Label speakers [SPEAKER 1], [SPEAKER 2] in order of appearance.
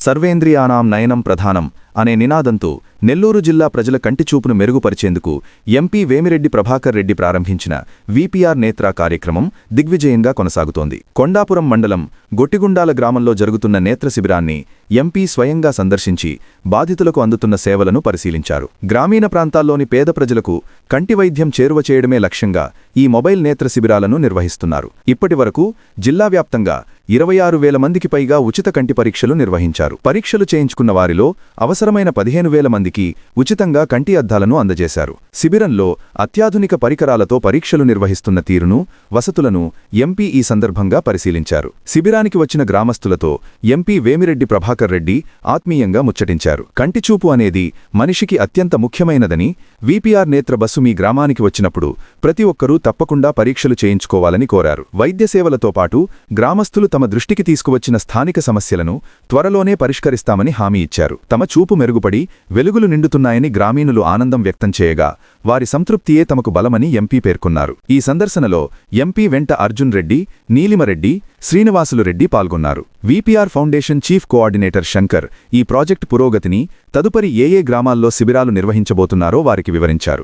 [SPEAKER 1] సర్వేంద్రియానాం నయనం ప్రధానం అనే నినాదంతో నెల్లూరు జిల్లా ప్రజల కంటిచూపును మెరుగుపరిచేందుకు ఎంపీ వేమిరెడ్డి ప్రభాకర్ రెడ్డి ప్రారంభించిన వీపీఆర్ నేత్ర కార్యక్రమం దిగ్విజయంగా కొనసాగుతోంది. కొండాపురం మండలం గొట్టిగుండాల గ్రామంలో జరుగుతున్న నేత్ర శిబిరాన్ని ఎంపీ స్వయంగా సందర్శించి బాధితులకు అందుతున్న సేవలను పరిశీలించారు. గ్రామీణ ప్రాంతాల్లోని పేద ప్రజలకు కంటి వైద్యం చేరువ చేయడమే లక్ష్యంగా ఈ మొబైల్ నేత్ర శిబిరాలను నిర్వహిస్తున్నారు. ఇప్పటివరకు జిల్లా వ్యాప్తంగా 26,000 మందికి పైగా ఉచిత కంటి పరీక్షలు నిర్వహించారు. పరీక్షలు చేయించుకున్న వారిలో అవసరమైన 15,000 మందికి ఉచితంగా కంటి అద్దాలను అందజేశారు. శిబిరంలో అత్యాధునిక పరికరాలతో పరీక్షలు నిర్వహిస్తున్న తీరును, వసతులను ఎంపీ ఈ సందర్భంగా పరిశీలించారు. శిబిరానికి వచ్చిన గ్రామస్తులతో ఎంపీ వేమిరెడ్డి ప్రభాకర్ రెడ్డి ఆత్మీయంగా ముచ్చటించారు. కంటిచూపు అనేది మనిషికి అత్యంత ముఖ్యమైనదని, వీపీఆర్ నేత్ర బస్సు మీ గ్రామానికి వచ్చినప్పుడు ప్రతి ఒక్కరూ తప్పకుండా పరీక్షలు చేయించుకోవాలని కోరారు. వైద్య సేవలతో పాటు గ్రామస్తులు తమ దృష్టికి తీసుకువచ్చిన స్థానిక సమస్యలను త్వరలోనే పరిష్కరిస్తామని హామీ ఇచ్చారు. తమ చూపు మెరుగుపడి వెలుగులు నిండుతున్నాయని గ్రామీణులు ఆనందం వ్యక్తం చేయగా వారి సంతృప్తియే తమకు బలమని ఎంపీ పేర్కొన్నారు. ఈ సందర్శనలో ఎంపీ వెంట అర్జున్ రెడ్డి, నీలిమరెడ్డి, శ్రీనివాసులు రెడ్డి పాల్గొన్నారు. VPR foundation chief coordinator Shankar ఈ ప్రాజెక్టు పురోగతిని, తదుపరి ఏ గ్రామాల్లో శిబిరాలు నిర్వహించబోతున్నారో వారికి వివరించారు.